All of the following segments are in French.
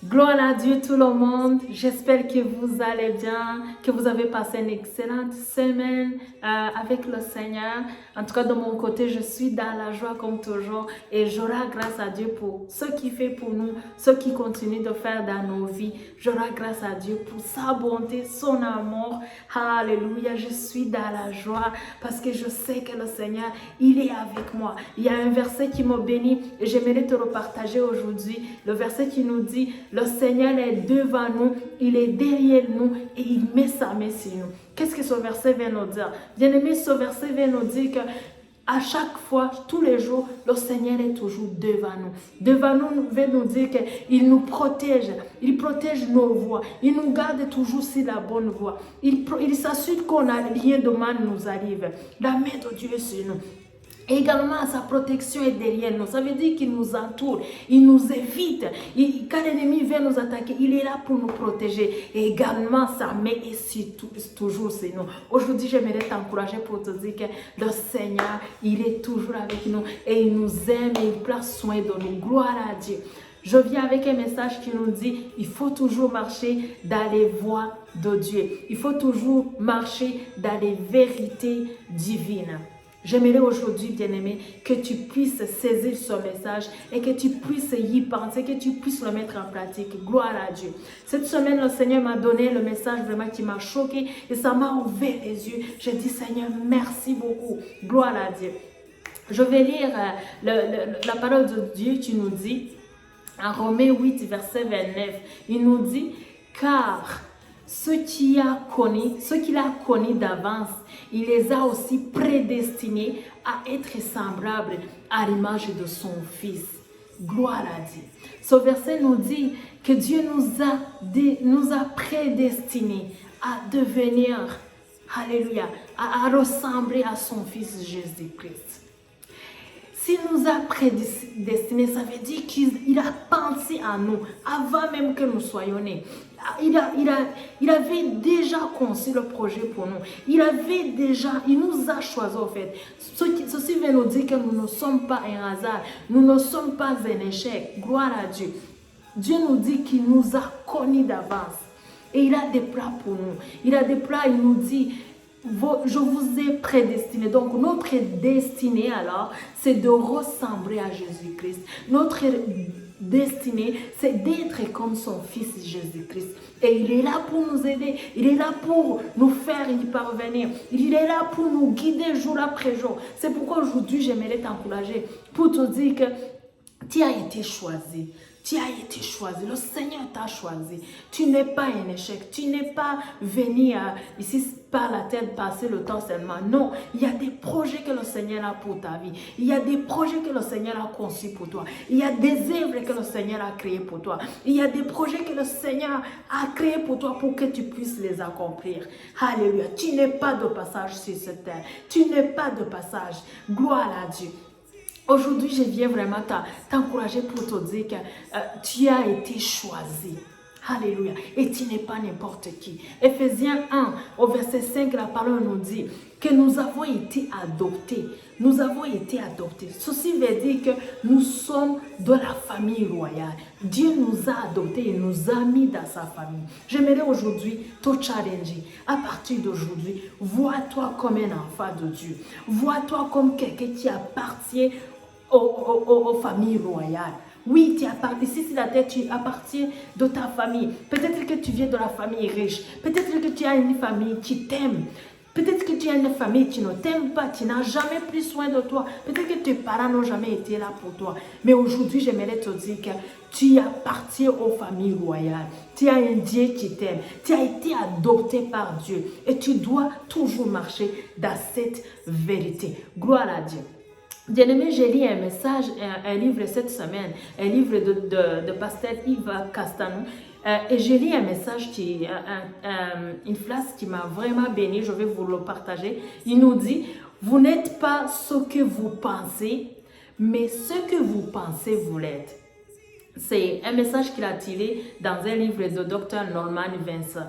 Gloire à Dieu tout le monde, j'espère que vous allez bien, que vous avez passé une excellente semaine avec le Seigneur. En tout cas de mon côté, je suis dans la joie comme toujours et j'aurai grâce à Dieu pour ce qu'il fait pour nous, ce qu'il continue de faire dans nos vies. J'aurai grâce à Dieu pour sa bonté, son amour. Alléluia, je suis dans la joie parce que je sais que le Seigneur, il est avec moi. Il y a un verset qui me bénit et j'aimerais te le partager aujourd'hui. Le verset qui nous dit: le Seigneur est devant nous, il est derrière nous et il met sa main sur nous. Qu'est-ce que ce verset vient nous dire? Bien-aimé, ce verset vient nous dire que à chaque fois, tous les jours, le Seigneur est toujours devant nous. Devant nous, veut nous dire qu'il nous protège. Il protège nos voies. Il nous garde toujours sur la bonne voie. Il s'assure qu'on n'a rien de mal nous arrive. La main de Dieu est sur nous. Et également, sa protection est derrière nous. Ça veut dire qu'il nous entoure, il nous évite. Quand l'ennemi vient nous attaquer, il est là pour nous protéger. Et également, sa main est toujours sur nous. Aujourd'hui, j'aimerais t'encourager pour te dire que le Seigneur, il est toujours avec nous. Et il nous aime et il prend soin de nous. Gloire à Dieu. Je viens avec un message qui nous dit: il faut toujours marcher dans les voies de Dieu. Il faut toujours marcher dans les vérités divines. J'aimerais aujourd'hui, bien-aimé, que tu puisses saisir ce message et que tu puisses y penser, que tu puisses le mettre en pratique. Gloire à Dieu. Cette semaine, le Seigneur m'a donné le message vraiment qui m'a choqué et ça m'a ouvert les yeux. J'ai dit: Seigneur, merci beaucoup. Gloire à Dieu. Je vais lire la parole de Dieu qui nous dit, en Romains 8, verset 29, il nous dit: car ceux qu'il a connus d'avance, il les a aussi prédestinés à être semblables à l'image de son Fils. Gloire à Dieu. Ce verset nous dit que Dieu nous a prédestinés à devenir, alléluia, à ressembler à son Fils Jésus-Christ. S'il nous a prédestinés, ça veut dire qu'il a pensé à nous avant même que nous soyons nés. Il avait déjà conçu le projet pour nous. Il nous a choisis en fait. Ceci veut nous dire que nous ne sommes pas un hasard. Nous ne sommes pas un échec. Gloire à Dieu. Dieu nous dit qu'il nous a connus d'avance. Et il a des plans pour nous. Il a des plans, il nous dit: je vous ai prédestiné. Donc notre destinée alors, c'est de ressembler à Jésus-Christ. Notre destinée, c'est d'être comme son Fils Jésus-Christ. Et il est là pour nous aider. Il est là pour nous faire y parvenir. Il est là pour nous guider jour après jour. C'est pourquoi aujourd'hui, j'aimerais t'encourager pour te dire que tu as été choisi. Tu as été choisi, le Seigneur t'a choisi. Tu n'es pas un échec, tu n'es pas venu ici par la tête passer le temps seulement. Non, il y a des projets que le Seigneur a pour ta vie. Il y a des projets que le Seigneur a conçus pour toi. Il y a des œuvres que le Seigneur a créées pour toi. Il y a des projets que le Seigneur a créés pour toi pour que tu puisses les accomplir. Alléluia, tu n'es pas de passage sur cette terre. Tu n'es pas de passage. Gloire à Dieu. Aujourd'hui, je viens vraiment t'encourager pour te dire que tu as été choisi. Alléluia. Et tu n'es pas n'importe qui. Éphésiens 1, au verset 5, la parole nous dit que nous avons été adoptés. Nous avons été adoptés. Ceci veut dire que nous sommes de la famille royale. Dieu nous a adoptés et nous a mis dans sa famille. J'aimerais aujourd'hui te challenger. À partir d'aujourd'hui, vois-toi comme un enfant de Dieu. Vois-toi comme quelqu'un qui appartient aux familles royales. Oui, tu appartiens, ici c'est la tête, tu appartiens de ta famille. Peut-être que tu viens de la famille riche. Peut-être que tu as une famille qui t'aime. Peut-être que tu as une famille qui ne t'aime pas, qui n'a jamais pris soin de toi. Peut-être que tes parents n'ont jamais été là pour toi. Mais aujourd'hui, j'aimerais te dire que tu appartiens aux familles royales. Tu as un Dieu qui t'aime. Tu as été adopté par Dieu. Et tu dois toujours marcher dans cette vérité. Gloire à Dieu. Bien-aimé, j'ai lu un message, un livre cette semaine, un livre de pasteur Yves Castanou. Et j'ai lu un message, une phrase qui m'a vraiment béni, je vais vous le partager. Il nous dit: vous n'êtes pas ce que vous pensez, mais ce que vous pensez vous l'êtes. C'est un message qu'il a tiré dans un livre de Dr. Norman Vincent.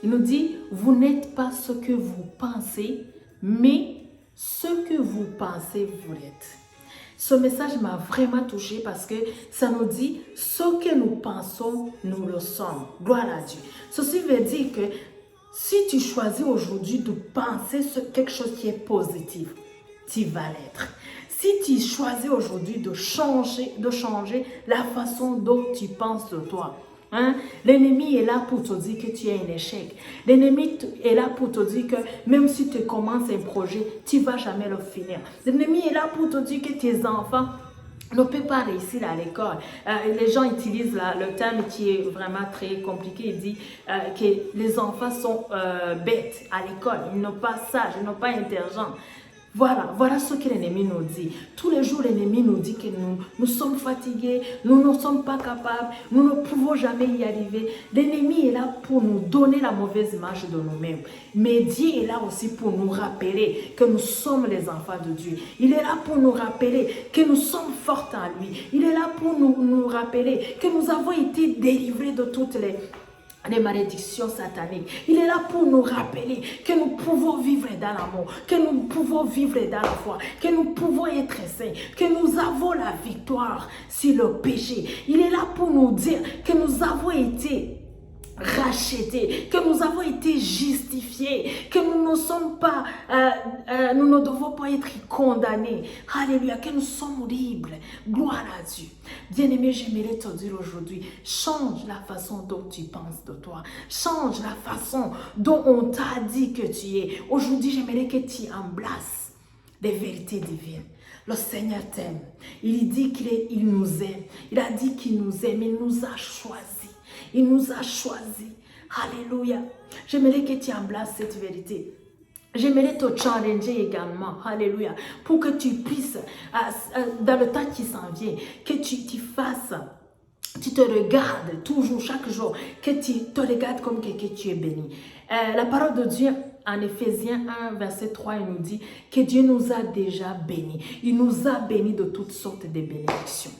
Il nous dit: vous n'êtes pas ce que vous pensez, mais ce que vous pensez vous l'êtes. Ce message m'a vraiment touché parce que ça nous dit ce que nous pensons, nous le sommes. Gloire à Dieu. Ceci veut dire que si tu choisis aujourd'hui de penser sur quelque chose qui est positif, tu vas l'être. Si tu choisis aujourd'hui de changer la façon dont tu penses de toi, hein, l'ennemi est là pour te dire que tu es un échec. L'ennemi est là pour te dire que même si tu commences un projet, tu ne vas jamais le finir. L'ennemi est là pour te dire que tes enfants ne peuvent pas réussir à l'école. Les gens utilisent le terme qui est vraiment très compliqué. Il dit que les enfants sont bêtes à l'école. Ils n'ont pas sages, ils n'ont pas intelligents. Voilà ce que l'ennemi nous dit. Tous les jours, l'ennemi nous dit que nous sommes fatigués, nous ne sommes pas capables, nous ne pouvons jamais y arriver. L'ennemi est là pour nous donner la mauvaise image de nous-mêmes. Mais Dieu est là aussi pour nous rappeler que nous sommes les enfants de Dieu. Il est là pour nous rappeler que nous sommes forts en lui. Il est là pour nous rappeler que nous avons été délivrés de toutes les malédictions sataniques. Il est là pour nous rappeler que nous pouvons vivre dans l'amour, que nous pouvons vivre dans la foi, que nous pouvons être saints, que nous avons la victoire sur le péché. Il est là pour nous dire que nous avons été rachetés, que nous avons été justifiés, que nous ne sommes pas, nous ne devons pas être condamnés. Alléluia, que nous sommes libres. Gloire à Dieu. Bien-aimé, j'aimerais te dire aujourd'hui, change la façon dont tu penses de toi. Change la façon dont on t'a dit que tu es. Aujourd'hui, j'aimerais que tu embrasses les vérités divines. Le Seigneur t'aime. Il dit qu'il nous aime. Il a dit qu'il nous aime. Il nous a choisis. Il nous a choisis. Alléluia. J'aimerais que tu embrasses cette vérité. J'aimerais te challenger également. Alléluia. Pour que tu puisses, dans le temps qui s'en vient, que tu fasses, tu te regardes toujours, chaque jour, que tu te regardes comme que tu es béni. La parole de Dieu, en Éphésiens 1, verset 3, il nous dit que Dieu nous a déjà bénis. Il nous a bénis de toutes sortes de bénédictions.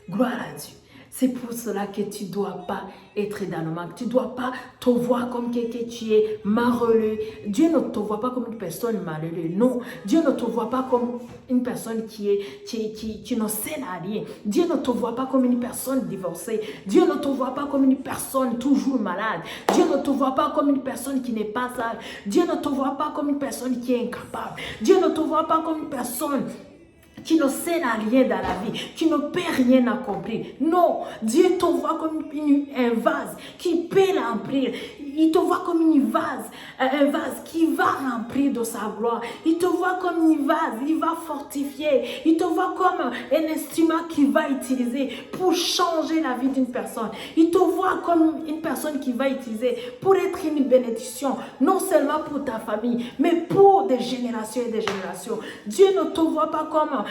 Gloire à Dieu. C'est pour cela que tu ne dois pas être dans le manque. Tu ne dois pas te voir comme quelqu'un qui est malheureux. Dieu ne te voit pas comme une personne malheureuse. Non, Dieu ne te voit pas comme une personne qui ne sert à rien. Dieu ne te voit pas comme une personne divorcée. Dieu ne te voit pas comme une personne toujours malade. Dieu ne te voit pas comme une personne qui n'est pas sage. Dieu ne te voit pas comme une personne qui est incapable. Dieu ne te voit pas comme une personne qui ne sert à rien dans la vie, qui ne peut rien accomplir. Non, Dieu te voit comme un vase qui peut remplir. Il te voit comme un vase qui va remplir de sa gloire. Il te voit comme un vase, il va fortifier. Il te voit comme un instrument qu'il va utiliser pour changer la vie d'une personne. Il te voit comme une personne qui va utiliser pour être une bénédiction, non seulement pour ta famille, mais pour des générations et des générations. Dieu ne te voit pas comme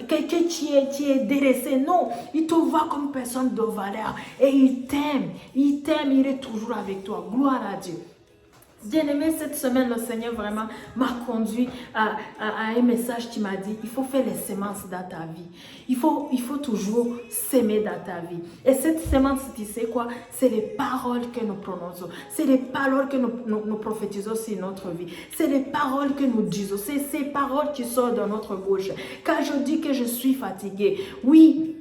quelqu'un qui est délaissé. Non, il te voit comme personne de valeur. Et il t'aime, il est toujours avec toi. Gloire à Dieu. Bien-aimé, cette semaine, le Seigneur vraiment m'a conduit à un message qui m'a dit, il faut faire les semences dans ta vie. Il faut toujours s'aimer dans ta vie. Et cette semence, tu sais quoi? C'est les paroles que nous prononçons. C'est les paroles que nous prophétisons sur notre vie. C'est les paroles que nous disons. C'est ces paroles qui sortent de notre bouche. Quand je dis que je suis fatiguée, oui,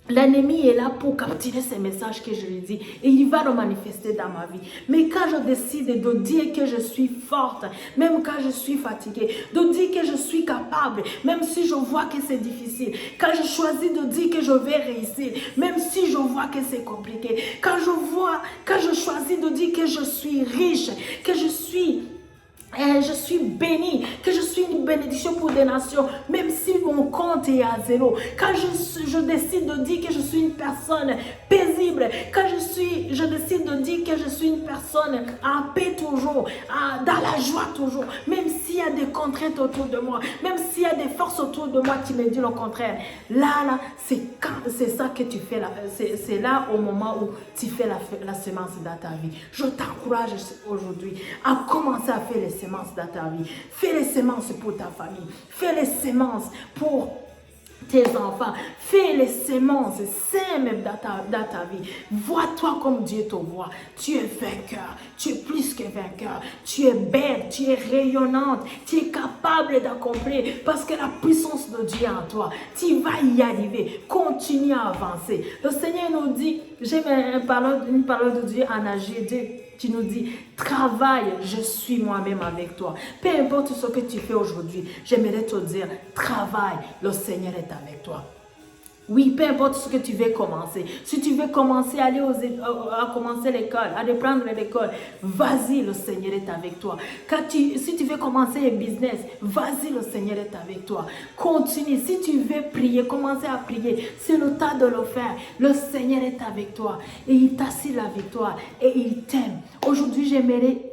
l'ennemi est là pour capturer ces messages que je lui dis et il va le manifester dans ma vie. Mais quand je décide de dire que je suis forte, même quand je suis fatiguée, de dire que je suis capable, même si je vois que c'est difficile, quand je choisis de dire que je vais réussir, même si je vois que c'est compliqué, quand je choisis de dire que je suis riche, que je suis bénie, que je suis une bénédiction pour des nations, même si mon compte est à zéro. Quand je décide de dire que je suis une personne paisible, quand je décide de dire que je suis une personne en paix toujours, dans la joie toujours, même s'il y a des contraintes autour de moi, même s'il y a des forces autour de moi qui me disent le contraire, là, c'est ça que tu fais, c'est là au moment où tu fais la semence dans ta vie. Je t'encourage aujourd'hui à commencer à faire les semences dans ta vie. Fais les semences pour ta famille. Fais les semences pour tes enfants, fais les semences, sème dans ta vie. Vois-toi comme Dieu te voit. Tu es vainqueur, tu es plus que vainqueur, tu es belle, tu es rayonnante, tu es capable d'accomplir parce que la puissance de Dieu est en toi. Tu vas y arriver, continue à avancer. Le Seigneur nous dit, j'aime une parole de Dieu en Agé, tu nous dis, travaille, je suis moi-même avec toi. Peu importe ce que tu fais aujourd'hui, j'aimerais te dire, travaille, le Seigneur est avec toi. Oui, peu importe ce que tu veux commencer. Si tu veux commencer à aller à commencer l'école, à reprendre l'école, vas-y, le Seigneur est avec toi. Si tu veux commencer un business, vas-y, le Seigneur est avec toi. Continue. Si tu veux prier, commencer à prier. C'est le temps de le faire. Le Seigneur est avec toi. Et il t'assure la victoire. Et il t'aime. Aujourd'hui, j'aimerais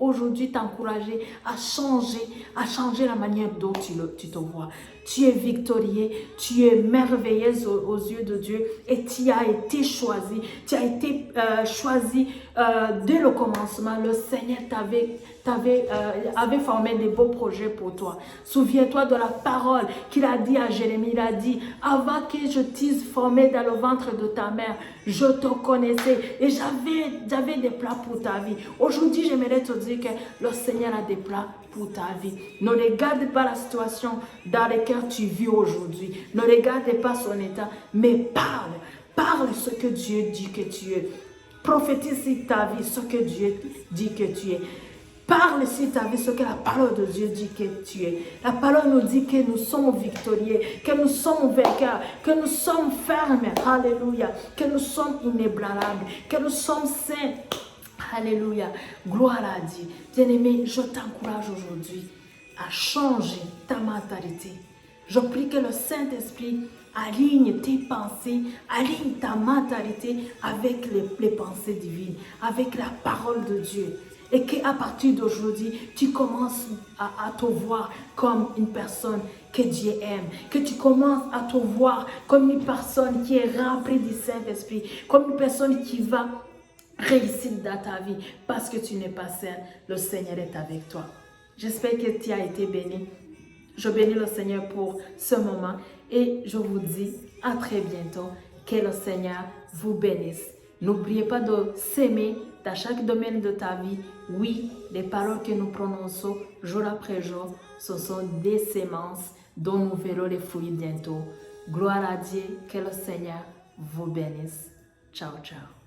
t'encourager à changer la manière dont tu te vois. Tu es victorieux, tu es merveilleuse aux yeux de Dieu et tu as été choisi. Tu as été choisi dès le commencement. Le Seigneur avait formé des beaux projets pour toi. Souviens-toi de la parole qu'il a dit à Jérémie. Il a dit, avant que je t'eusse formé dans le ventre de ta mère, je te connaissais et j'avais des plans pour ta vie. Aujourd'hui, j'aimerais te dire que le Seigneur a des plans pour ta vie. Ne regarde pas la situation dans laquelle tu vis aujourd'hui. Ne regarde pas son état, mais parle. Parle ce que Dieu dit que tu es. Prophétise sur ta vie ce que Dieu dit que tu es. Parle sur ta vie ce que la parole de Dieu dit que tu es. La parole nous dit que nous sommes victorieux, que nous sommes vainqueurs, que nous sommes fermes. Alléluia. Que nous sommes inébranlables, que nous sommes saints. Alléluia. Gloire à Dieu. Bien-aimé, je t'encourage aujourd'hui à changer ta mentalité. Je prie que le Saint-Esprit aligne tes pensées, aligne ta mentalité avec les pensées divines, avec la parole de Dieu. Et qu'à partir d'aujourd'hui, tu commences à te voir comme une personne que Dieu aime. Que tu commences à te voir comme une personne qui est remplie du Saint-Esprit, comme une personne qui va réussir dans ta vie parce que tu n'es pas seul. Le Seigneur est avec toi. J'espère que tu as été béni. Je bénis le Seigneur pour ce moment et je vous dis à très bientôt. Que le Seigneur vous bénisse. N'oubliez pas de s'aimer dans chaque domaine de ta vie. Oui, les paroles que nous prononçons jour après jour, ce sont des semences dont nous verrons les fruits bientôt. Gloire à Dieu, que le Seigneur vous bénisse. Ciao, ciao.